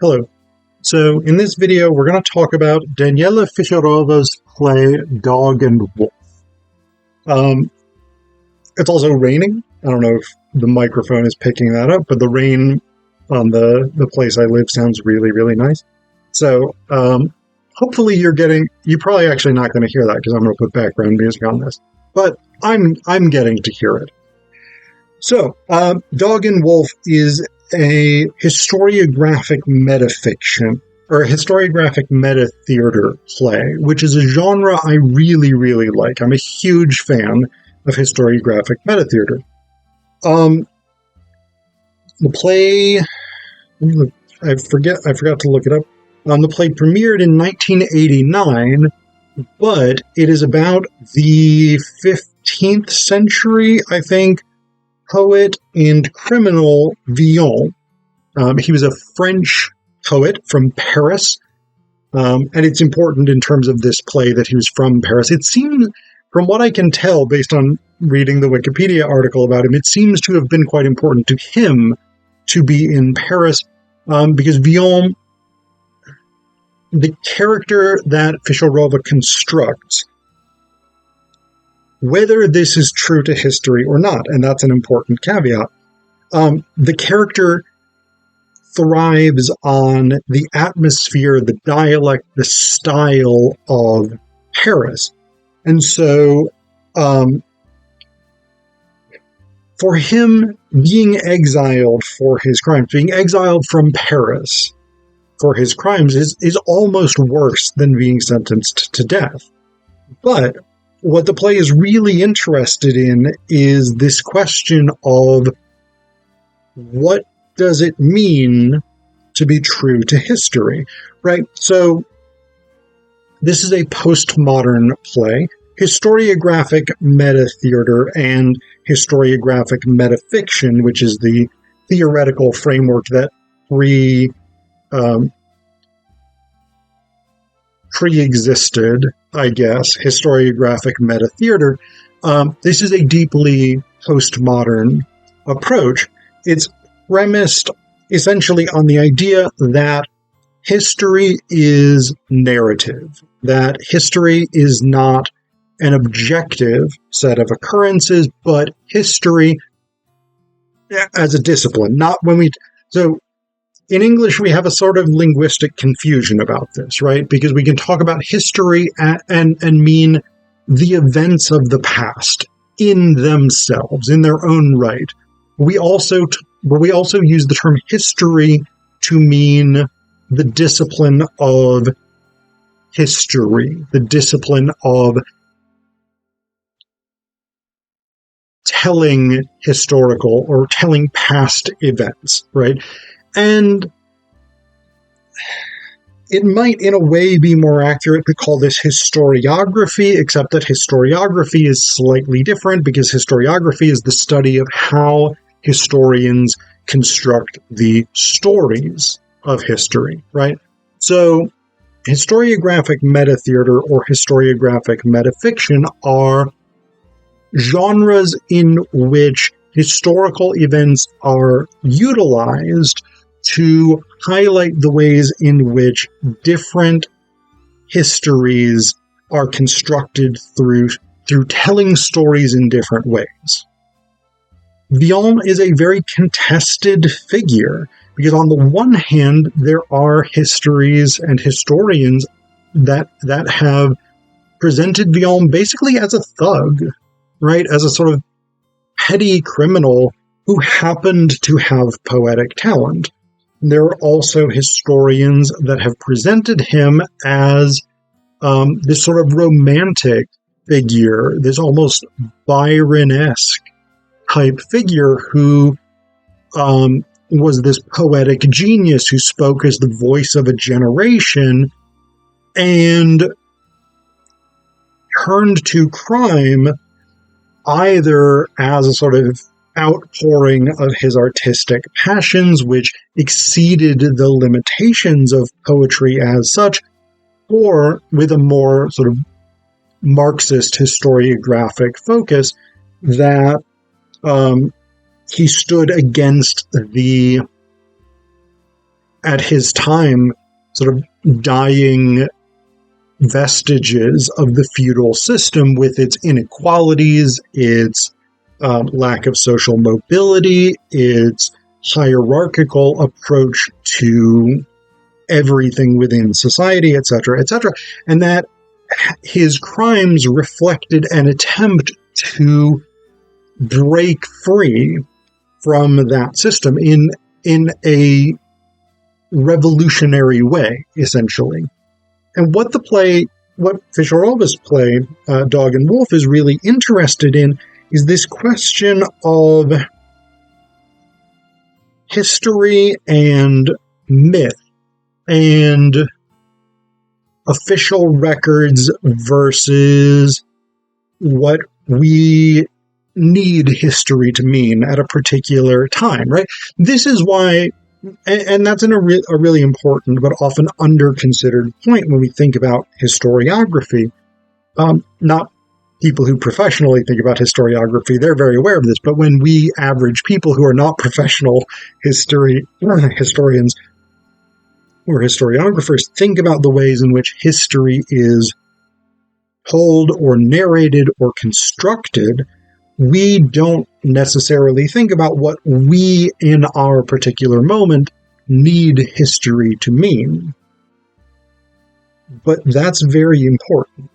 Hello. So in this video, we're going to talk about Daniela Fischerova's play Dog and Wolf. It's also raining. I don't know if the microphone is picking that up, but the rain on the place I live sounds really, really nice. So hopefully you're probably actually not going to hear that because I'm going to put background music on this, but I'm getting to hear it. So Dog and Wolf is a historiographic metafiction, or a historiographic metatheatre play, which is a genre I really, really like. I'm a huge fan of historiographic metatheatre. The play, I forgot to look it up. The play premiered in 1989, but it is about the 15th century, I think, poet and criminal Villon. He was a French poet from Paris, and it's important in terms of this play that he was from Paris. It seems, from what I can tell based on reading the Wikipedia article about him, it seems to have been quite important to him to be in Paris, because Villon, the character that Fischerova constructs, whether this is true to history or not, and that's an important caveat, the character thrives on the atmosphere, the dialect, the style of Paris. And so, for him, being exiled for his crimes, being exiled from Paris for his crimes is almost worse than being sentenced to death. But what the play is really interested in is this question of what does it mean to be true to history, right? So this is a postmodern play. Historiographic metatheatre and historiographic metafiction, which is the theoretical framework that pre-existed, I guess, historiographic metatheatre. This is a deeply postmodern approach. It's premised essentially on the idea that history is narrative, that history is not an objective set of occurrences, but history as a discipline. So in English, we have a sort of linguistic confusion about this, right? Because we can talk about history and mean the events of the past in themselves, in their own right. We also use the term history to mean the discipline of history, the discipline of telling historical or telling past events, right? And it might, in a way, be more accurate to call this historiography, except that historiography is slightly different because historiography is the study of how historians construct the stories of history, right? So historiographic metatheatre or historiographic metafiction are genres in which historical events are utilized to highlight the ways in which different histories are constructed through telling stories in different ways. Villon is a very contested figure, because on the one hand, there are histories and historians that have presented Villon basically as a thug, right? As a sort of petty criminal who happened to have poetic talent. There are also historians that have presented him as this sort of romantic figure, this almost Byron-esque type figure who was this poetic genius who spoke as the voice of a generation and turned to crime either as a sort of outpouring of his artistic passions, which exceeded the limitations of poetry as such, or with a more sort of Marxist historiographic focus that he stood against the at his time, sort of dying vestiges of the feudal system with its inequalities, its lack of social mobility, its hierarchical approach to everything within society, etc., etc., and that his crimes reflected an attempt to break free from that system in a revolutionary way, essentially. And what Fischerova's play, Dog and Wolf, is really interested in is this question of history and myth and official records versus what we need history to mean at a particular time, right? This is why, and that's a really important but often under-considered point when we think about historiography. Not people who professionally think about historiography, they're very aware of this, but when we average people who are not professional historians or historiographers think about the ways in which history is told or narrated or constructed, we don't necessarily think about what we in our particular moment need history to mean. But that's very important,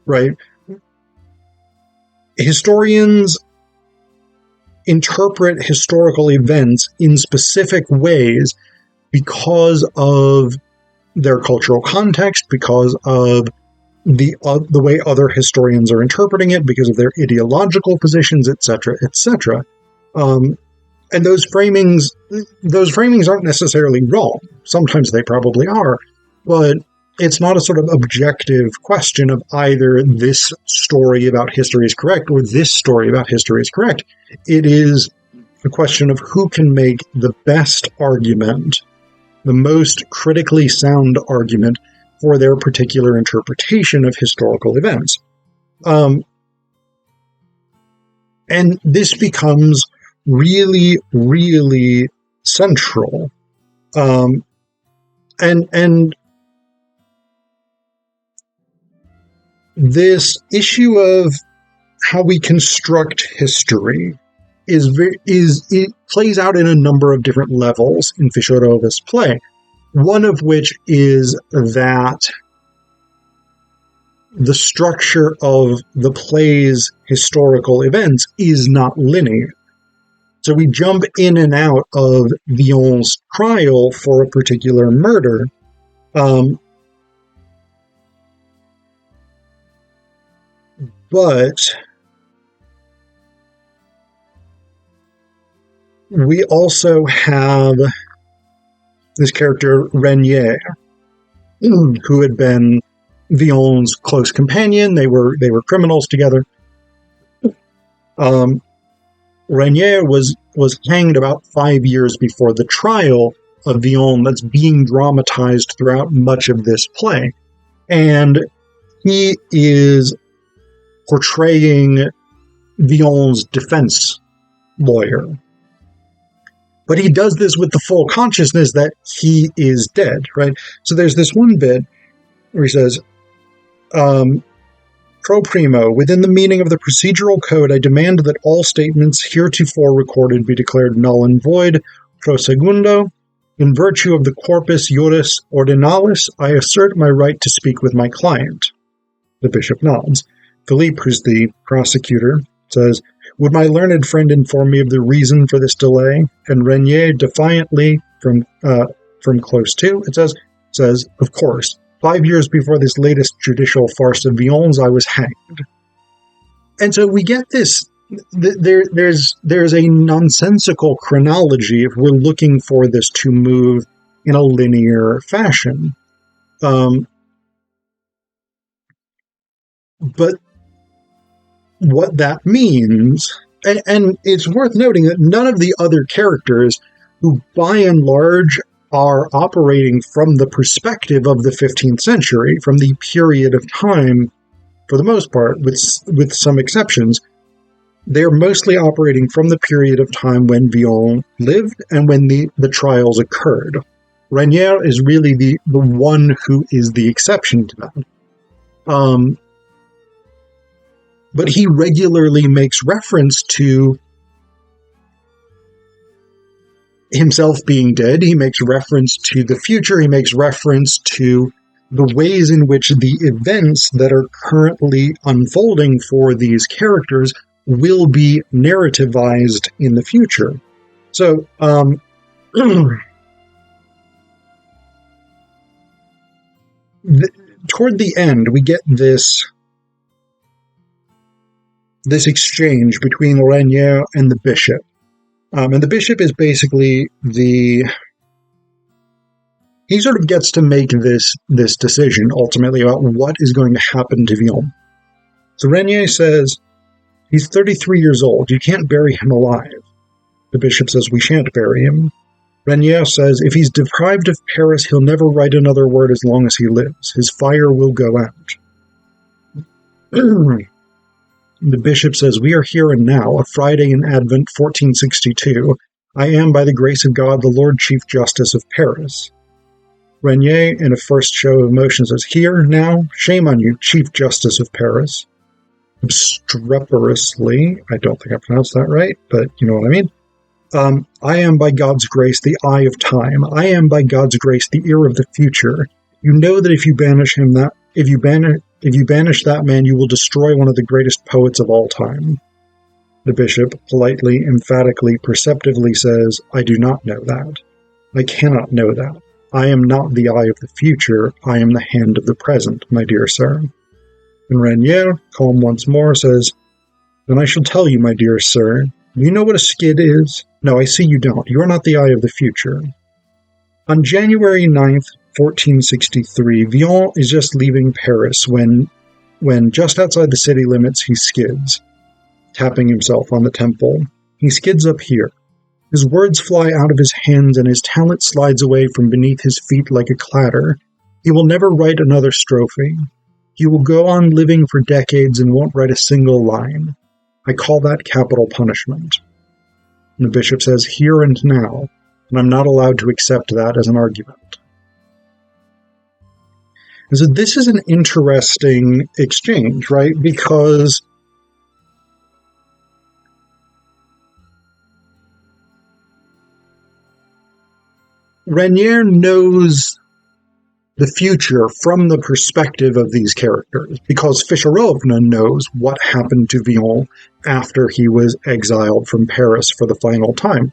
right? Historians interpret historical events in specific ways because of their cultural context, because of the way other historians are interpreting it, because of their ideological positions, etc., etc. And those framings aren't necessarily wrong. Sometimes they probably are, but it's not a sort of objective question of either this story about history is correct or this story about history is correct. It is a question of who can make the best argument, the most critically sound argument for their particular interpretation of historical events. And this becomes really, really central. And this issue of how we construct history it plays out in a number of different levels in Fischerova's play. One of which is that the structure of the play's historical events is not linear. So we jump in and out of Villon's trial for a particular murder, but we also have this character, Renier, who had been Villon's close companion. They were criminals together. Renier was hanged about 5 years before the trial of Villon that's being dramatized throughout much of this play. And he is portraying Villon's defense lawyer. But he does this with the full consciousness that he is dead, right? So there's this one bit where he says, Pro primo, within the meaning of the procedural code, I demand that all statements heretofore recorded be declared null and void. Pro segundo, in virtue of the corpus juris ordinalis, I assert my right to speak with my client. The bishop nods. Phillip, who's the prosecutor, says, would my learned friend inform me of the reason for this delay? And Renier defiantly, from close to, it says, of course, 5 years before this latest judicial farce of Villon's, I was hanged. And so we get this, there's a nonsensical chronology if we're looking for this to move in a linear fashion. But what that means, and it's worth noting that none of the other characters who by and large are operating from the perspective of the 15th century, from the period of time, for the most part, with some exceptions, they're mostly operating from the period of time when Villon lived and when the trials occurred. Renier is really the one who is the exception to that. But he regularly makes reference to himself being dead. He makes reference to the future. He makes reference to the ways in which the events that are currently unfolding for these characters will be narrativized in the future. So, toward the end, we get this exchange between Renier and the bishop. And the bishop is basically he sort of gets to make this decision ultimately about what is going to happen to Villon. So Renier says, he's 33 years old. You can't bury him alive. The bishop says, we shan't bury him. Renier says, if he's deprived of Paris, he'll never write another word as long as he lives. His fire will go out. The bishop says, we are here and now, a Friday in Advent 1462. I am, by the grace of God, the Lord Chief Justice of Paris. Renier, in a first show of emotion, says, here, now, shame on you, Chief Justice of Paris. Obstreperously, I don't think I pronounced that right, but you know what I mean. I am, by God's grace, the eye of time. I am, by God's grace, the ear of the future. You know that if you banish that man, you will destroy one of the greatest poets of all time. The bishop, politely, emphatically, perceptively says, I do not know that. I cannot know that. I am not the eye of the future. I am the hand of the present, my dear sir. And Renier, calm once more, says, then I shall tell you, my dear sir. You know what a skid is? No, I see you don't. You are not the eye of the future. On January 9th, 1463, Villon is just leaving Paris when just outside the city limits he skids, tapping himself on the temple. He skids up here. His words fly out of his hands and his talent slides away from beneath his feet like a clatter. He will never write another strophe. He will go on living for decades and won't write a single line. I call that capital punishment. And the bishop says, here and now, and I'm not allowed to accept that as an argument. And so this is an interesting exchange, right? Because Renier knows the future from the perspective of these characters, because Fischerova knows what happened to Villon after he was exiled from Paris for the final time.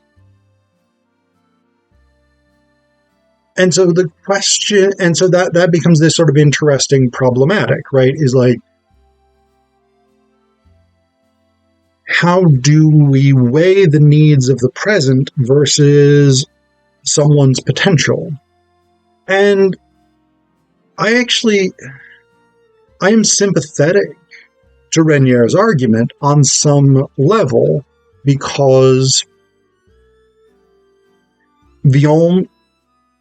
And so the question, and so that becomes this sort of interesting problematic, right? Is like, how do we weigh the needs of the present versus someone's potential? And I am sympathetic to Renier's argument on some level, because Villon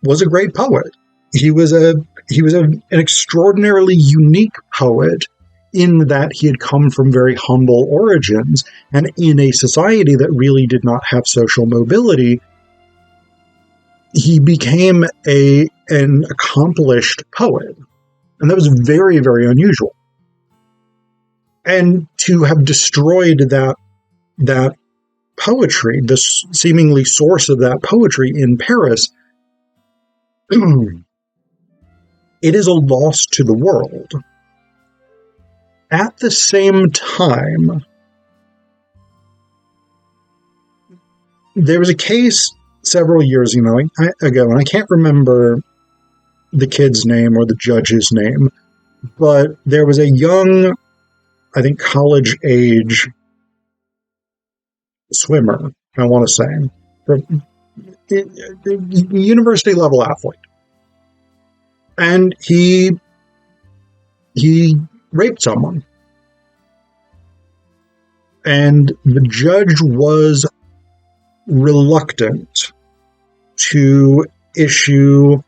was a great poet. He was an extraordinarily unique poet in that he had come from very humble origins, and in a society that really did not have social mobility, he became an accomplished poet. And that was very, very unusual. And to have destroyed that poetry, the seemingly source of that poetry in Paris, it is a loss to the world. At the same time, there was a case several years ago, and I can't remember the kid's name or the judge's name, but there was a young, I think college-age swimmer, I want to say, university-level athlete. And he raped someone. And the judge was reluctant to issue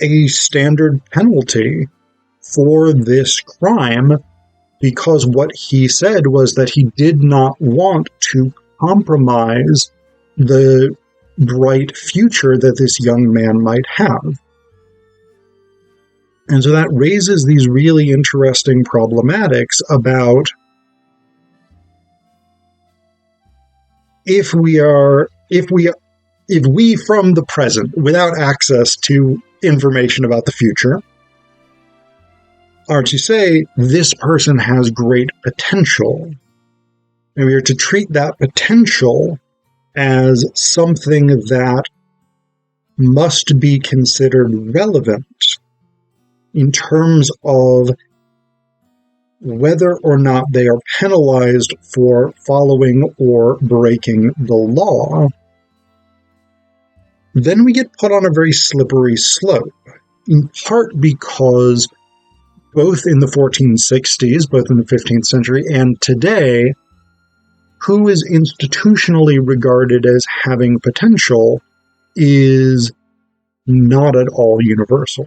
a standard penalty for this crime because what he said was that he did not want to compromise the bright future that this young man might have. And so that raises these really interesting problematics about if we from the present, without access to information about the future, are to say this person has great potential, and we are to treat that potential as something that must be considered relevant in terms of whether or not they are penalized for following or breaking the law, then we get put on a very slippery slope, in part because both in the 1460s, both in the 15th century, and today, who is institutionally regarded as having potential is not at all universal.